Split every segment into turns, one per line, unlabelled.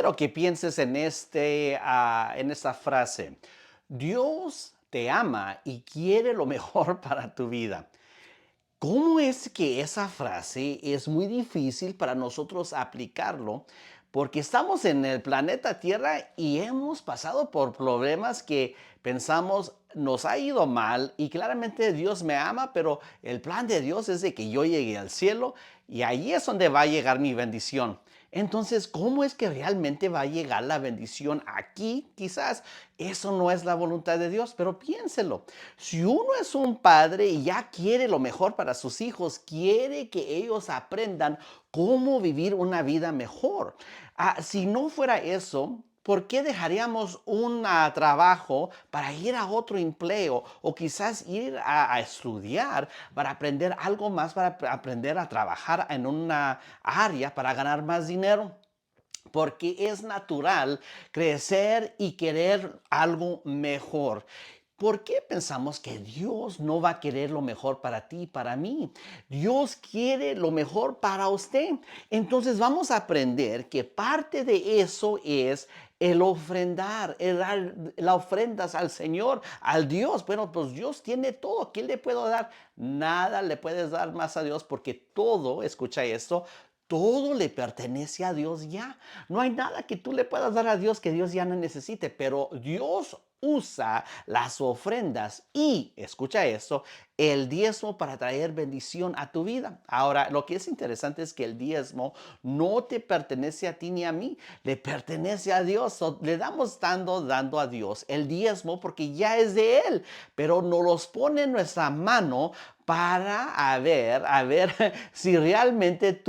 quiero que pienses en en esta frase. Dios te ama y quiere lo mejor para tu vida. ¿Cómo es que esa frase es muy difícil para nosotros aplicarlo? Porque estamos en el planeta Tierra y hemos pasado por problemas que pensamos nos ha ido mal y claramente Dios me ama, pero el plan de Dios es de que yo llegue al cielo y ahí es donde va a llegar mi bendición. Entonces, ¿cómo es que realmente va a llegar la bendición aquí? Quizás eso no es la voluntad de Dios, pero piénselo. Si uno es un padre y ya quiere lo mejor para sus hijos, quiere que ellos aprendan cómo vivir una vida mejor. Si no fuera eso, ¿por qué dejaríamos un trabajo para ir a otro empleo o quizás ir a estudiar para aprender algo más, para aprender a trabajar en una área para ganar más dinero? Porque es natural crecer y querer algo mejor. ¿Por qué pensamos que Dios no va a querer lo mejor para ti y para mí? Dios quiere lo mejor para usted. Entonces vamos a aprender que parte de eso es el ofrendar, el dar las ofrendas al Señor, al Dios. Bueno, pues Dios tiene todo. ¿Qué le puedo dar? Nada le puedes dar más a Dios porque todo, escucha esto, todo le pertenece a Dios ya. No hay nada que tú le puedas dar a Dios que Dios ya no necesite, pero Dios usa las ofrendas y, escucha esto, el diezmo para traer bendición a tu vida. Ahora, lo que es interesante es que el diezmo no te pertenece a ti ni a mí, le pertenece a Dios. Le damos dando a Dios el diezmo porque ya es de Él, pero nos los pone en nuestra mano para a ver si realmente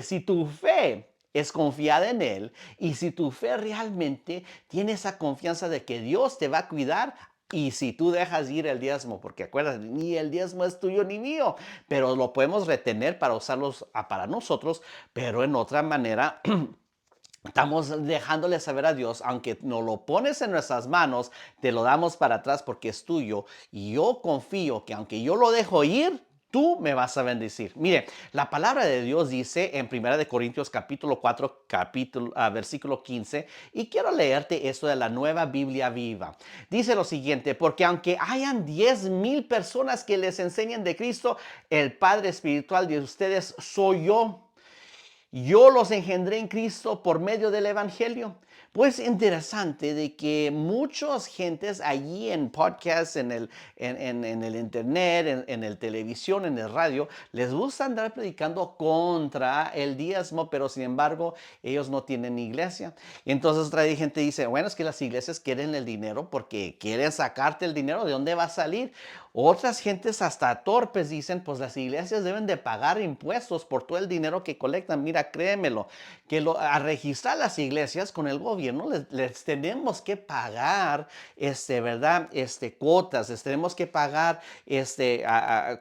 si tu fe es confiada en Él y si tu fe realmente tiene esa confianza de que Dios te va a cuidar y si tú dejas ir el diezmo, porque acuérdate, ni el diezmo es tuyo ni mío, pero lo podemos retener para usarlos para nosotros, pero en otra manera estamos dejándole saber a Dios, aunque nos lo pones en nuestras manos, te lo damos para atrás porque es tuyo. Y yo confío que aunque yo lo dejo ir, tú me vas a bendecir. Mire, la palabra de Dios dice en 1 Corintios capítulo 4, versículo 15, y quiero leerte esto de la Nueva Biblia Viva. Dice lo siguiente, porque aunque hayan 10,000 personas que les enseñen de Cristo, el Padre espiritual de ustedes soy yo. Yo los engendré en Cristo por medio del Evangelio. Pues interesante de que muchas gentes allí en podcasts, en el internet, en el televisión, en el radio, les gusta andar predicando contra el diezmo, pero sin embargo ellos no tienen iglesia. Y entonces otra gente dice, bueno, es que las iglesias quieren el dinero porque quieren sacarte el dinero, ¿de dónde va a salir? Otras gentes hasta torpes dicen, pues las iglesias deben de pagar impuestos por todo el dinero que colectan. Mira, créemelo, que a registrar las iglesias con el gobierno les tenemos que pagar, ¿verdad? Cuotas, les tenemos que pagar,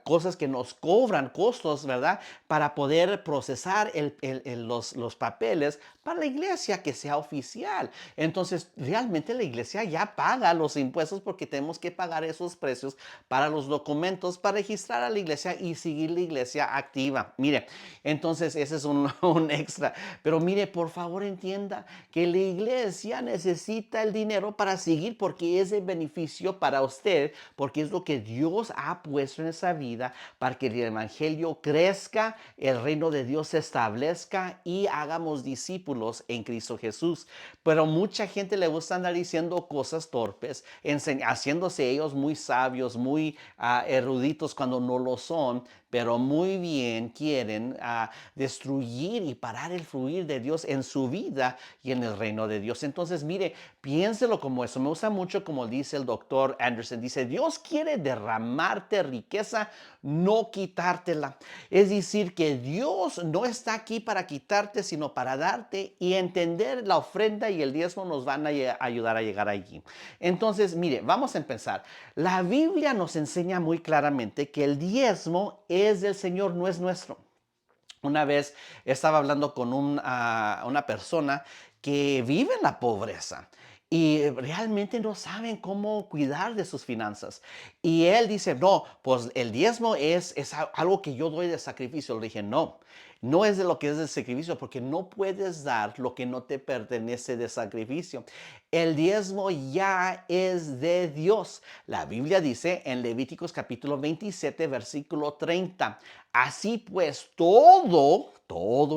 cosas que nos cobran, costos, ¿verdad? Para poder procesar los papeles para la iglesia que sea oficial. Entonces, realmente la iglesia ya paga los impuestos porque tenemos que pagar esos precios para los documentos para registrar a la iglesia y seguir la iglesia activa. Mire, entonces ese es un extra. Pero mire, por favor entienda que la iglesia necesita el dinero para seguir porque es de beneficio para usted, porque es lo que Dios ha puesto en esa vida para que el evangelio crezca, el reino de Dios se establezca y hagamos discípulos en Cristo Jesús. Pero mucha gente le gusta andar diciendo cosas torpes, haciéndose ellos muy sabios, muy eruditos cuando no lo son, pero muy bien quieren destruir y parar el fluir de Dios en su vida y en el reino de Dios. Entonces, mire, piénselo como eso. Me gusta mucho como dice el doctor Anderson. Dice, Dios quiere derramarte riqueza, no quitártela. Es decir, que Dios no está aquí para quitarte, sino para darte y entender la ofrenda y el diezmo nos van a ayudar a llegar allí. Entonces, mire, vamos a empezar. La Biblia nos enseña muy claramente que el diezmo es del Señor, no es nuestro. Una vez estaba hablando con una persona que vive en la pobreza y realmente no saben cómo cuidar de sus finanzas. Y él dice, no, pues el diezmo es algo que yo doy de sacrificio. Le dije, no, no es de lo que es de sacrificio, porque no puedes dar lo que no te pertenece de sacrificio. El diezmo ya es de Dios. La Biblia dice en Levíticos capítulo 27, versículo 30, así pues todo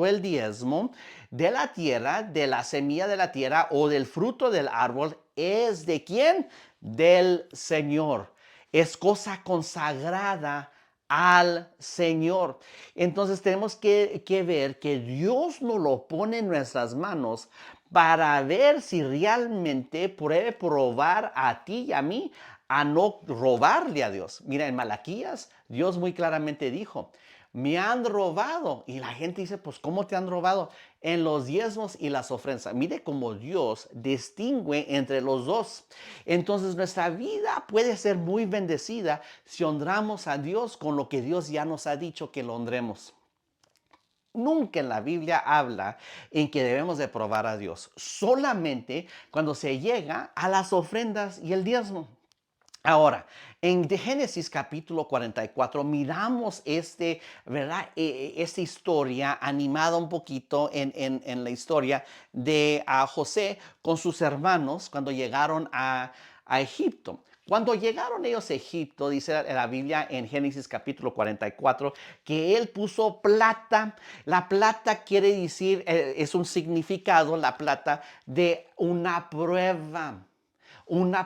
el diezmo de la tierra, de la semilla de la tierra o del fruto del árbol, ¿es de quién? Del Señor. Es cosa consagrada al Señor. Entonces tenemos que ver que Dios nos lo pone en nuestras manos para ver si realmente puede probar a ti y a mí a no robarle a Dios. Mira, en Malaquías, Dios muy claramente dijo, me han robado. Y la gente dice, pues, ¿cómo te han robado? En los diezmos y las ofrendas. Mire cómo Dios distingue entre los dos. Entonces, nuestra vida puede ser muy bendecida si honramos a Dios con lo que Dios ya nos ha dicho que lo honremos. Nunca en la Biblia habla en que debemos de probar a Dios. Solamente cuando se llega a las ofrendas y el diezmo. Ahora, en Génesis capítulo 44 miramos ¿verdad? Esta historia animada un poquito en la historia de José con sus hermanos cuando llegaron a Egipto. Cuando llegaron ellos a Egipto, dice la Biblia en Génesis capítulo 44, que él puso plata. La plata quiere decir, es un significado, la plata, de una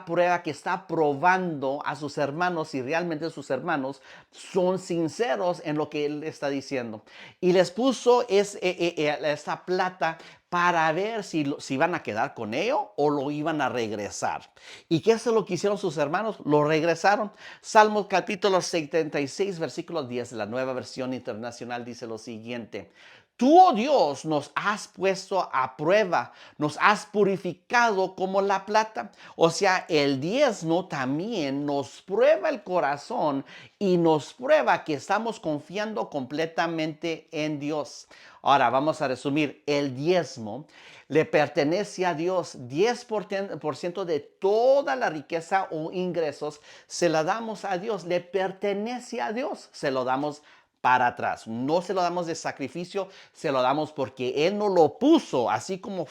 prueba que está probando a sus hermanos si realmente sus hermanos son sinceros en lo que él está diciendo. Y les puso esta plata para ver si iban a quedar con ello o lo iban a regresar. ¿Y qué es lo que hicieron sus hermanos? Lo regresaron. Salmos capítulo 76, versículo 10 de la Nueva Versión Internacional dice lo siguiente. Tú, oh Dios, nos has puesto a prueba, nos has purificado como la plata. O sea, el diezmo también nos prueba el corazón y nos prueba que estamos confiando completamente en Dios. Ahora vamos a resumir, el diezmo le pertenece a Dios. 10% de toda la riqueza o ingresos se la damos a Dios, le pertenece a Dios, se lo damos para atrás. No se lo damos de sacrificio, se lo damos porque Él nos lo puso, así como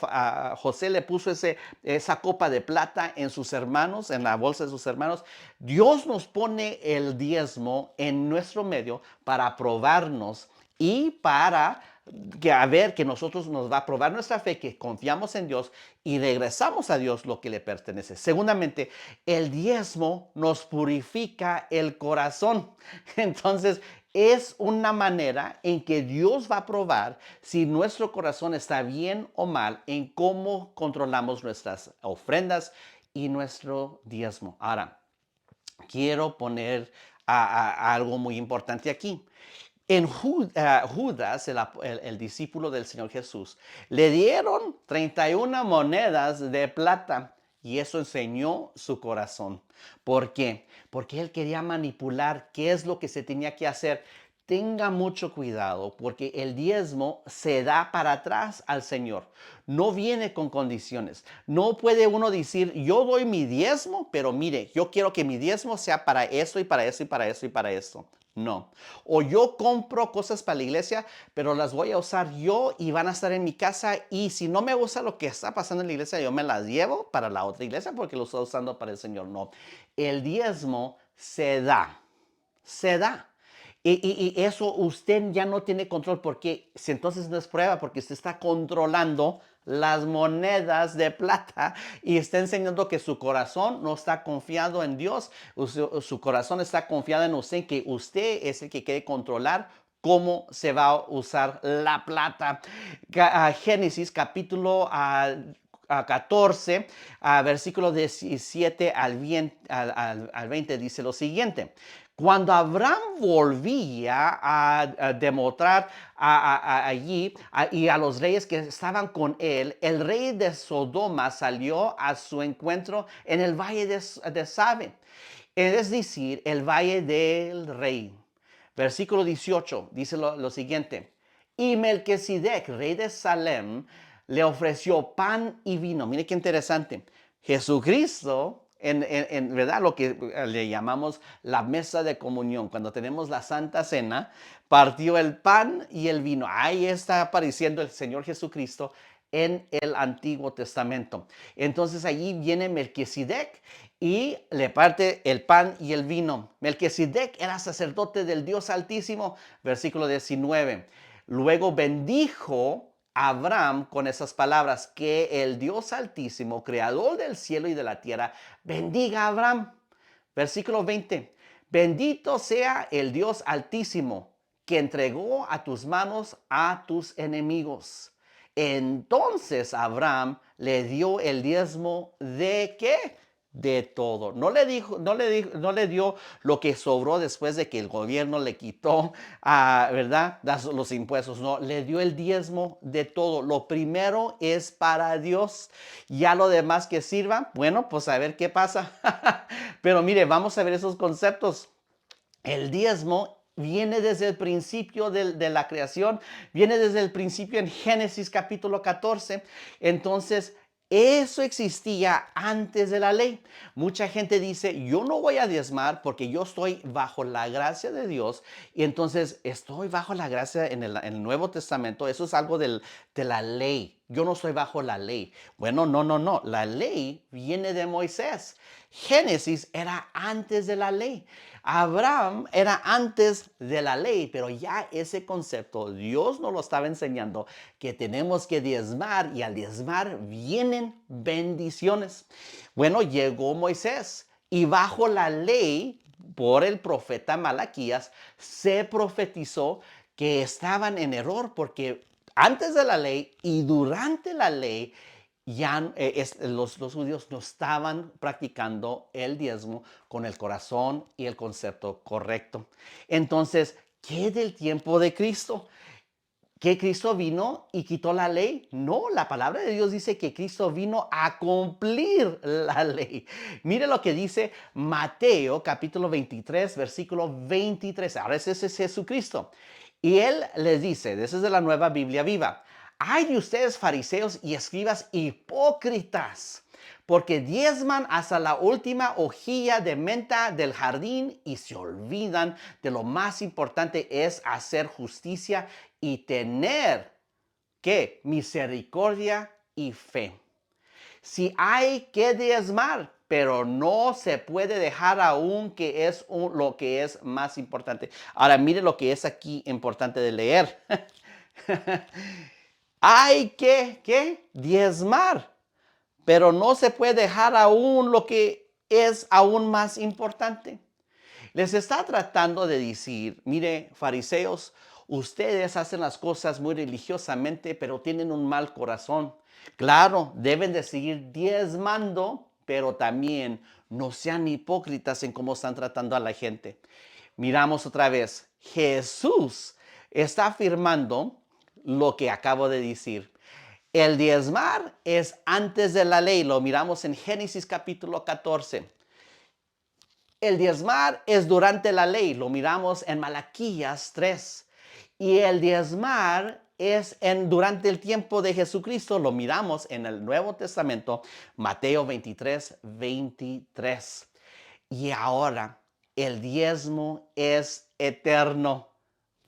José le puso esa copa de plata en sus hermanos, en la bolsa de sus hermanos. Dios nos pone el diezmo en nuestro medio para probarnos y para a ver que nosotros nos va a probar nuestra fe, que confiamos en Dios y regresamos a Dios lo que le pertenece. Segundamente, el diezmo nos purifica el corazón. Entonces, es una manera en que Dios va a probar si nuestro corazón está bien o mal en cómo controlamos nuestras ofrendas y nuestro diezmo. Ahora, quiero poner algo muy importante aquí. En Judas, el discípulo del Señor Jesús, le dieron 31 monedas de plata y eso enseñó su corazón. ¿Por qué? Porque él quería manipular qué es lo que se tenía que hacer. Tenga mucho cuidado porque el diezmo se da para atrás al Señor. No viene con condiciones. No puede uno decir, yo doy mi diezmo, pero mire, yo quiero que mi diezmo sea para esto y para esto y para esto y para esto. No. O yo compro cosas para la iglesia, pero las voy a usar yo y van a estar en mi casa. Y si no me gusta lo que está pasando en la iglesia, yo me las llevo para la otra iglesia porque lo estoy usando para el Señor. No. El diezmo se da. Se da. Y eso usted ya no tiene control porque si entonces no es prueba porque usted está controlando las monedas de plata y está enseñando que su corazón no está confiado en Dios, su corazón está confiado en usted, que usted es el que quiere controlar cómo se va a usar la plata. Génesis capítulo 14, versículo 17 al 20 dice lo siguiente. Cuando Abraham volvía a demostrar allí y a los reyes que estaban con él, el rey de Sodoma salió a su encuentro en el valle de Sabe, es decir, el valle del rey. Versículo 18 dice lo siguiente. Y Melquisedec, rey de Salem, le ofreció pan y vino. Mire qué interesante. Jesucristo, en verdad lo que le llamamos la mesa de comunión, cuando tenemos la Santa Cena, partió el pan y el vino. Ahí está apareciendo el Señor Jesucristo en el Antiguo Testamento. Entonces allí viene Melquisedec y le parte el pan y el vino. Melquisedec era sacerdote del Dios Altísimo, versículo 19. Luego bendijo Abraham con esas palabras, que el Dios Altísimo, creador del cielo y de la tierra, bendiga a Abraham. Versículo 20. Bendito sea el Dios Altísimo, que entregó a tus manos a tus enemigos. Entonces Abraham le dio el diezmo de ¿qué? De todo. No le dio lo que sobró después de que el gobierno le quitó, ¿verdad? Los impuestos. No, le dio el diezmo de todo. Lo primero es para Dios. Ya lo demás que sirva, bueno, pues a ver qué pasa. Pero mire, vamos a ver esos conceptos. El diezmo viene desde el principio de la creación, viene desde el principio en Génesis capítulo 14. Entonces, eso existía antes de la ley. Mucha gente dice, yo no voy a diezmar porque yo estoy bajo la gracia de Dios. Y entonces estoy bajo la gracia en el Nuevo Testamento. Eso es algo de la ley. Yo no estoy bajo la ley. Bueno, no. La ley viene de Moisés. Génesis era antes de la ley. Abraham era antes de la ley, pero ya ese concepto Dios nos lo estaba enseñando, que tenemos que diezmar, y al diezmar vienen bendiciones. Bueno, llegó Moisés y bajo la ley, por el profeta Malaquías, se profetizó que estaban en error, porque antes de la ley y durante la ley ya los judíos no estaban practicando el diezmo con el corazón y el concepto correcto. Entonces, ¿qué del tiempo de Cristo? ¿Que Cristo vino y quitó la ley? No, la palabra de Dios dice que Cristo vino a cumplir la ley. Mire lo que dice Mateo capítulo 23, versículo 23. Ahora ese es Jesucristo. Y él les dice, esa es de la Nueva Biblia Viva: ay de ustedes, fariseos y escribas hipócritas, porque diezman hasta la última hojilla de menta del jardín y se olvidan de lo más importante, es hacer justicia y tener, ¿qué? Misericordia y fe. Si hay que diezmar, pero no se puede dejar aún que es lo que es más importante. Ahora mire lo que es aquí importante de leer. Hay que diezmar, pero no se puede dejar aún lo que es aún más importante. Les está tratando de decir, mire, fariseos, ustedes hacen las cosas muy religiosamente, pero tienen un mal corazón. Claro, deben de seguir diezmando, pero también no sean hipócritas en cómo están tratando a la gente. Miramos otra vez, Jesús está afirmando lo que acabo de decir. El diezmar es antes de la ley, lo miramos en Génesis capítulo 14. El diezmar es durante la ley, lo miramos en Malaquías 3. Y el diezmar es durante el tiempo de Jesucristo, lo miramos en el Nuevo Testamento, Mateo 23, 23. Y ahora el diezmo es eterno.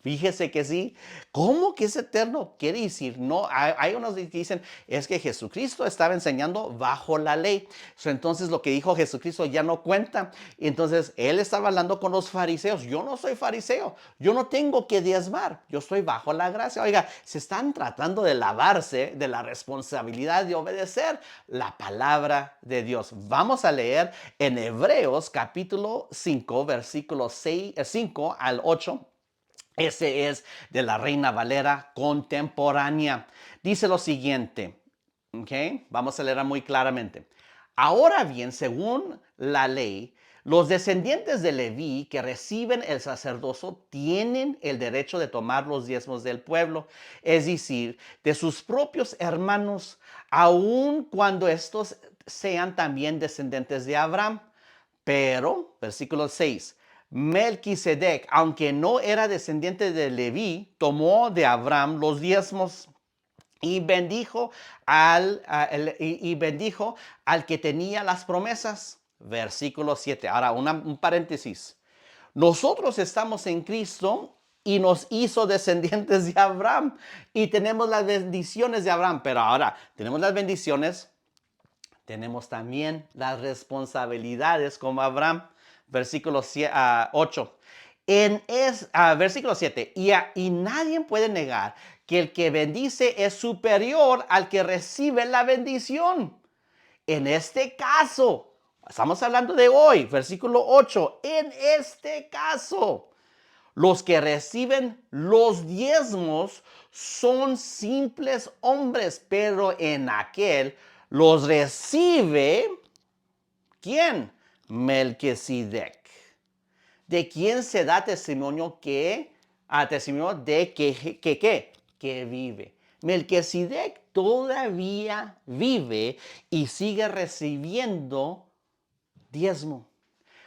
Fíjese que sí. ¿Cómo que es eterno? Quiere decir, no, hay unos que dicen, es que Jesucristo estaba enseñando bajo la ley. Entonces lo que dijo Jesucristo ya no cuenta. Entonces él estaba hablando con los fariseos. Yo no soy fariseo. Yo no tengo que diezmar. Yo estoy bajo la gracia. Oiga, se están tratando de lavarse de la responsabilidad de obedecer la palabra de Dios. Vamos a leer en Hebreos capítulo 5, versículos 5 al 8. Ese es de la Reina Valera contemporánea. Dice lo siguiente, ¿ok? Vamos a leer muy claramente. Ahora bien, según la ley, los descendientes de Leví que reciben el sacerdocio tienen el derecho de tomar los diezmos del pueblo, es decir, de sus propios hermanos, aun cuando estos sean también descendientes de Abraham. Pero, versículo 6, Melquisedec, aunque no era descendiente de Leví, tomó de Abraham los diezmos. y bendijo y bendijo al que tenía las promesas. Versículo 7. Ahora, un paréntesis. Nosotros estamos en Cristo y nos hizo descendientes de Abraham y tenemos las bendiciones de Abraham. Pero ahora, tenemos las bendiciones, tenemos también las responsabilidades como Abraham. Versículo 8. Versículo 7. Y nadie puede negar que el que bendice es superior al que recibe la bendición. En este caso, estamos hablando de hoy, versículo 8. En este caso, los que reciben los diezmos son simples hombres, pero en aquel los recibe, ¿quién? Melquisedec. ¿De quién se da testimonio testimonio de que vive? Melquisedec todavía vive y sigue recibiendo diezmo.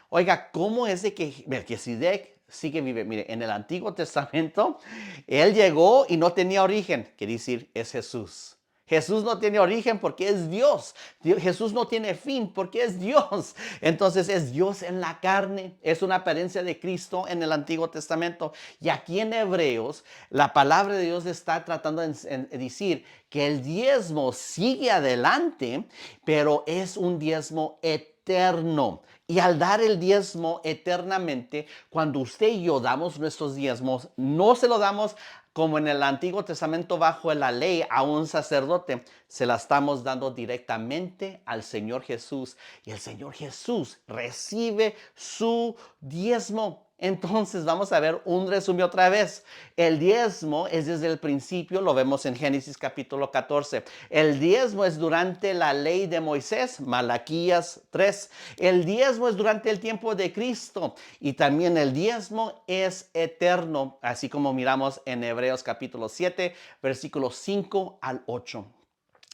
Oiga, ¿cómo es de que Melquisedec sigue vive? Mire, en el Antiguo Testamento, él llegó y no tenía origen. Quiere decir, es Jesús. Jesús no tiene origen porque es Dios. Jesús no tiene fin porque es Dios. Entonces es Dios en la carne. Es una apariencia de Cristo en el Antiguo Testamento. Y aquí en Hebreos, la palabra de Dios está tratando de decir que el diezmo sigue adelante, pero es un diezmo eterno. Y al dar el diezmo eternamente, cuando usted y yo damos nuestros diezmos, no se lo damos como en el Antiguo Testamento bajo la ley a un sacerdote, se la estamos dando directamente al Señor Jesús. Y el Señor Jesús recibe su diezmo. Entonces vamos a ver un resumen otra vez. El diezmo es desde el principio, lo vemos en Génesis capítulo 14. El diezmo es durante la ley de Moisés, Malaquías 3. El diezmo es durante el tiempo de Cristo y también el diezmo es eterno, así como miramos en Hebreos capítulo 7, versículos 5 al 8.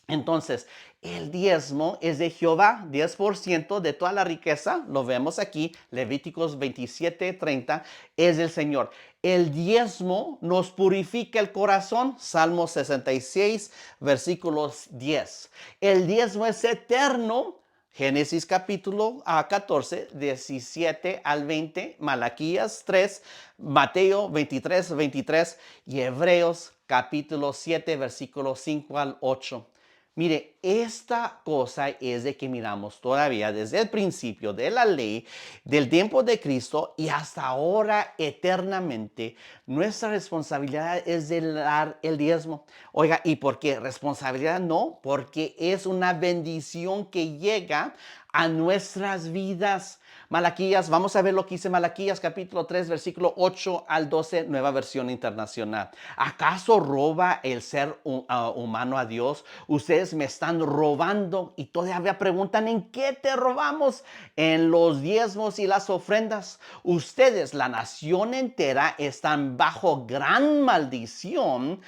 Entonces, el diezmo es de Jehová, 10% de toda la riqueza, lo vemos aquí, Levíticos 27:30, es del Señor. El diezmo nos purifica el corazón, Salmo 66, versículos 10. El diezmo es eterno, Génesis capítulo 14, 17 al 20, Malaquías 3, Mateo 23 y Hebreos capítulo 7, versículos 5 al 8. Mire, esta cosa es de que miramos todavía desde el principio de la ley, del tiempo de Cristo y hasta ahora eternamente. Nuestra responsabilidad es de dar el diezmo. Oiga, ¿y por qué? Responsabilidad no, porque es una bendición que llega a nuestras vidas. Malaquías, vamos a ver lo que dice Malaquías capítulo 3, versículo 8 al 12, nueva versión internacional. ¿Acaso roba el ser humano a Dios? Ustedes me están robando y todavía preguntan, ¿en qué te robamos? En los diezmos y las ofrendas. Ustedes, la nación entera, están bajo gran maldición,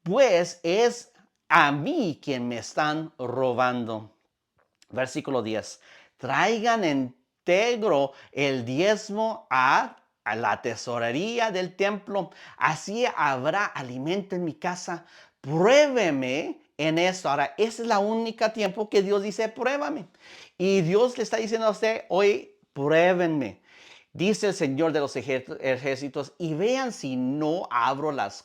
pues es a mí quien me están robando. Versículo 10. Traigan íntegro el diezmo a la tesorería del templo. Así habrá alimento en mi casa. Pruébeme en esto. Ahora, ese es la única tiempo que Dios dice, pruébame. Y Dios le está diciendo a usted, hoy, pruébenme. Dice el Señor de los ejércitos, y vean si no abro las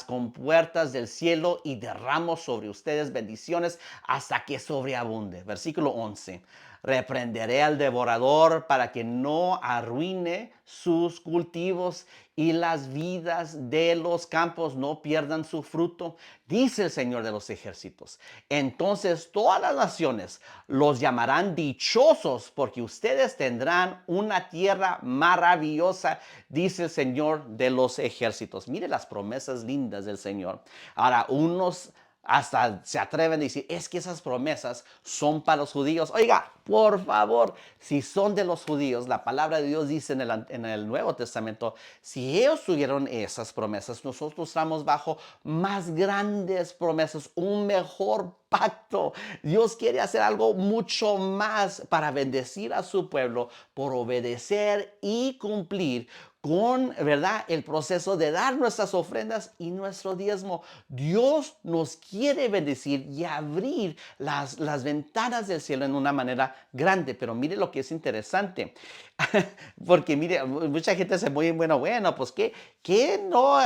compuertas del cielo y derramo sobre ustedes bendiciones hasta que sobreabunde. Versículo 11. Reprenderé al devorador para que no arruine sus cultivos y las vidas de los campos no pierdan su fruto, dice el Señor de los ejércitos. Entonces todas las naciones los llamarán dichosos porque ustedes tendrán una tierra maravillosa, dice el Señor de los ejércitos. Mire las promesas lindas del Señor. Ahora, unos hasta se atreven a decir, es que esas promesas son para los judíos. Oiga, Por favor, si son de los judíos, la palabra de Dios dice en el Nuevo Testamento, si ellos tuvieron esas promesas, nosotros estamos bajo más grandes promesas, un mejor pacto. Dios quiere hacer algo mucho más para bendecir a su pueblo por obedecer y cumplir con, ¿verdad?, el proceso de dar nuestras ofrendas y nuestro diezmo. Dios nos quiere bendecir y abrir las ventanas del cielo en una manera grande. Pero mire lo que es interesante. Porque mire, mucha gente se muy bueno, pues ¿qué no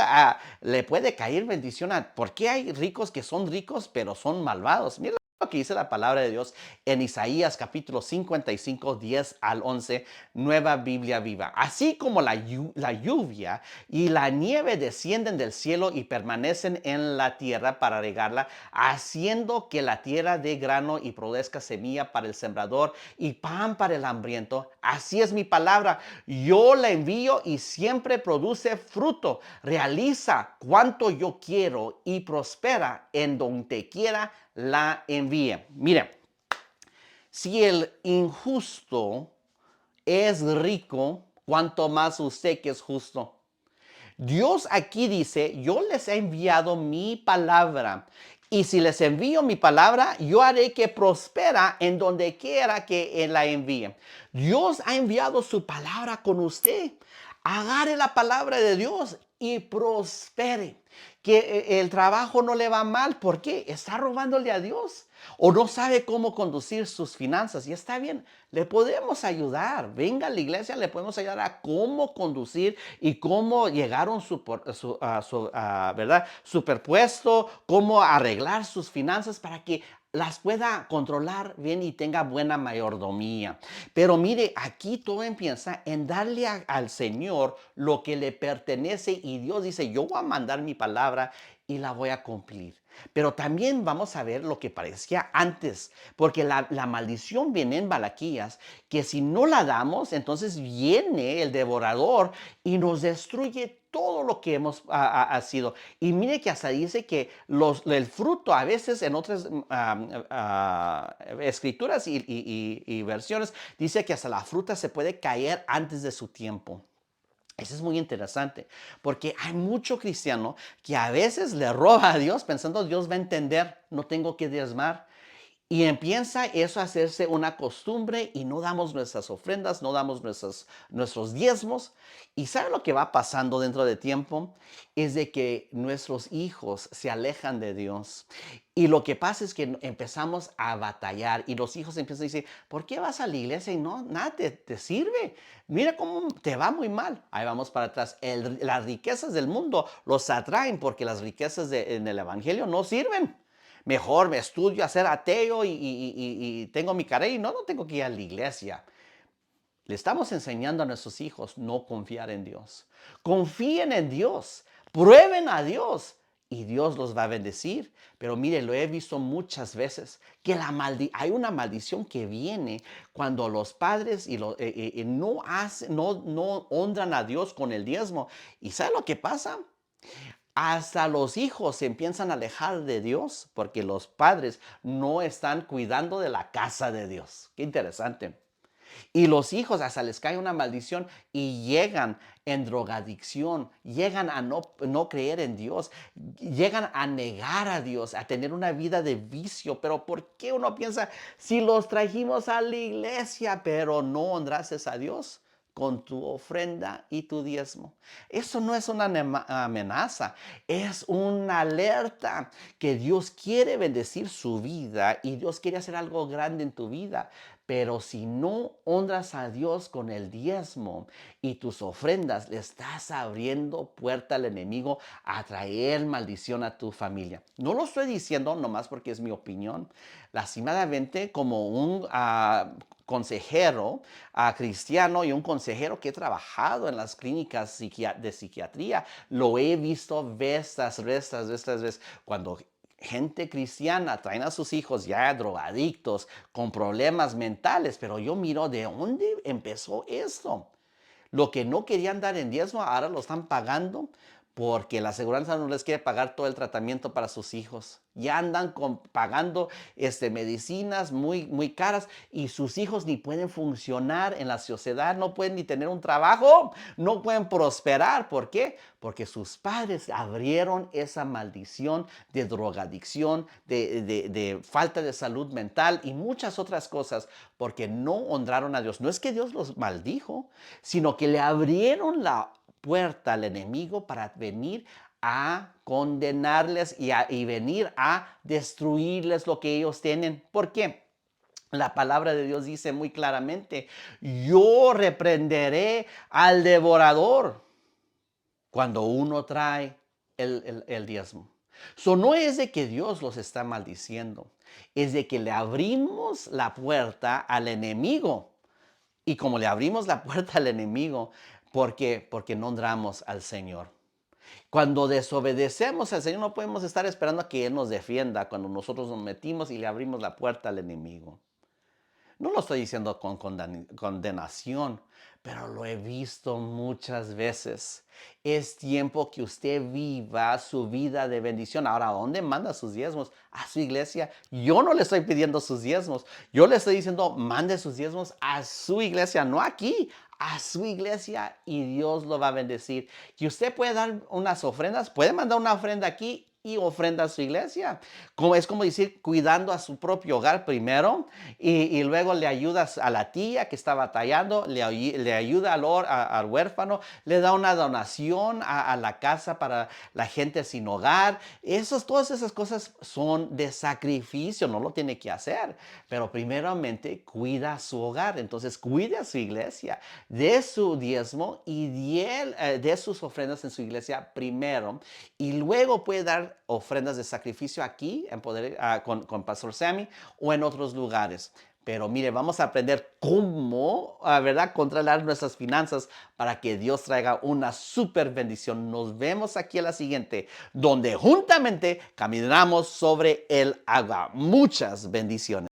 le puede caer bendición a? ¿Por qué hay ricos que son ricos pero son malvados? Mire lo que dice la palabra de Dios en Isaías capítulo 55, 10 al 11, Nueva Biblia Viva. Así como la lluvia y la nieve descienden del cielo y permanecen en la tierra para regarla, haciendo que la tierra dé grano y produzca semilla para el sembrador y pan para el hambriento. Así es mi palabra. Yo la envío y siempre produce fruto. Realiza cuanto yo quiero y prospera en donde quiera la envíe. Mire, si el injusto es rico, cuanto más usted que es justo. Dios aquí dice, yo les he enviado mi palabra. Y si les envío mi palabra, yo haré que prospera en donde quiera que Él la envíe. Dios ha enviado su palabra con usted. Agarre la palabra de Dios y prospere. Que el trabajo no le va mal. ¿Por qué? Está robándole a Dios. O no sabe cómo conducir sus finanzas. Y está bien, le podemos ayudar. Venga a la iglesia, le podemos ayudar a cómo conducir y cómo llegar a un ¿verdad?, superpuesto, cómo arreglar sus finanzas para que las pueda controlar bien y tenga buena mayordomía. Pero mire, aquí todo empieza en darle al Señor lo que le pertenece y Dios dice, yo voy a mandar mi palabra y la voy a cumplir. Pero también vamos a ver lo que parecía antes, porque la maldición viene en Malaquías, que si no la damos, entonces viene el devorador y nos destruye todo lo que hemos sido. Y mire que hasta dice que el fruto a veces en otras escrituras y versiones dice que hasta la fruta se puede caer antes de su tiempo. Eso es muy interesante, porque hay mucho cristiano que a veces le roba a Dios pensando Dios va a entender, no tengo que diezmar. Y empieza eso a hacerse una costumbre y no damos nuestras ofrendas, no damos nuestros diezmos. Y ¿sabe lo que va pasando dentro de tiempo? Es de que nuestros hijos se alejan de Dios. Y lo que pasa es que empezamos a batallar y los hijos empiezan a decir, ¿por qué vas a la iglesia y no, nada te sirve? Mira cómo te va muy mal. Ahí vamos para atrás. Las riquezas del mundo los atraen porque las riquezas en el evangelio no sirven. Mejor me estudio a ser ateo y tengo mi carrera y no tengo que ir a la iglesia. Le estamos enseñando a nuestros hijos no confiar en Dios. Confíen en Dios, prueben a Dios y Dios los va a bendecir. Pero mire, lo he visto muchas veces que hay una maldición que viene cuando los padres no honran a Dios con el diezmo. ¿Y sabe lo que pasa? Hasta los hijos se empiezan a alejar de Dios porque los padres no están cuidando de la casa de Dios. Qué interesante. Y los hijos hasta les cae una maldición y llegan en drogadicción, llegan a no creer en Dios, llegan a negar a Dios, a tener una vida de vicio. Pero ¿por qué uno piensa, si los trajimos a la iglesia, pero no honrases a Dios con tu ofrenda y tu diezmo? Eso no es una amenaza, es una alerta que Dios quiere bendecir su vida y Dios quiere hacer algo grande en tu vida. Pero si no honras a Dios con el diezmo y tus ofrendas, le estás abriendo puerta al enemigo a traer maldición a tu familia. No lo estoy diciendo nomás porque es mi opinión. Lastimadamente, como un consejero cristiano y un consejero que he trabajado en las clínicas de psiquiatría, lo he visto vez tras vez, cuando gente cristiana traen a sus hijos ya drogadictos, con problemas mentales, pero yo miro de dónde empezó esto. Lo que no querían dar en diezmo, ahora lo están pagando porque la aseguranza no les quiere pagar todo el tratamiento para sus hijos. Ya andan pagando medicinas muy caras y sus hijos ni pueden funcionar en la sociedad, no pueden ni tener un trabajo, no pueden prosperar. ¿Por qué? Porque sus padres abrieron esa maldición de drogadicción, de falta de salud mental y muchas otras cosas, porque no honraron a Dios. No es que Dios los maldijo, sino que le abrieron la puerta al enemigo para venir a condenarles y venir a destruirles lo que ellos tienen. ¿Por qué? La palabra de Dios dice muy claramente, yo reprenderé al devorador cuando uno trae el diezmo. No es de que Dios los está maldiciendo, es de que le abrimos la puerta al enemigo. Y como le abrimos la puerta al enemigo, ¿por qué? Porque no honramos al Señor. Cuando desobedecemos al Señor, no podemos estar esperando a que Él nos defienda cuando nosotros nos metimos y le abrimos la puerta al enemigo. No lo estoy diciendo con condenación, pero lo he visto muchas veces. Es tiempo que usted viva su vida de bendición. Ahora, ¿a dónde manda sus diezmos? A su iglesia. Yo no le estoy pidiendo sus diezmos. Yo le estoy diciendo, mande sus diezmos a su iglesia, no aquí, a su iglesia y Dios lo va a bendecir. Y usted puede dar unas ofrendas, puede mandar una ofrenda aquí y ofrenda a su iglesia. Es como decir, cuidando a su propio hogar primero y luego le ayudas a la tía que está batallando, le ayuda al huérfano, le da una donación a la casa para la gente sin hogar. Todas esas cosas son de sacrificio, no lo tiene que hacer, pero primeramente cuida su hogar. Entonces cuide a su iglesia, de su diezmo y de sus ofrendas en su iglesia primero y luego puede dar ofrendas de sacrificio aquí en con Pastor Sammy o en otros lugares. Pero mire, vamos a aprender cómo, ¿verdad?, controlar nuestras finanzas para que Dios traiga una super bendición. Nos vemos aquí a la siguiente, donde juntamente caminamos sobre el agua. Muchas bendiciones.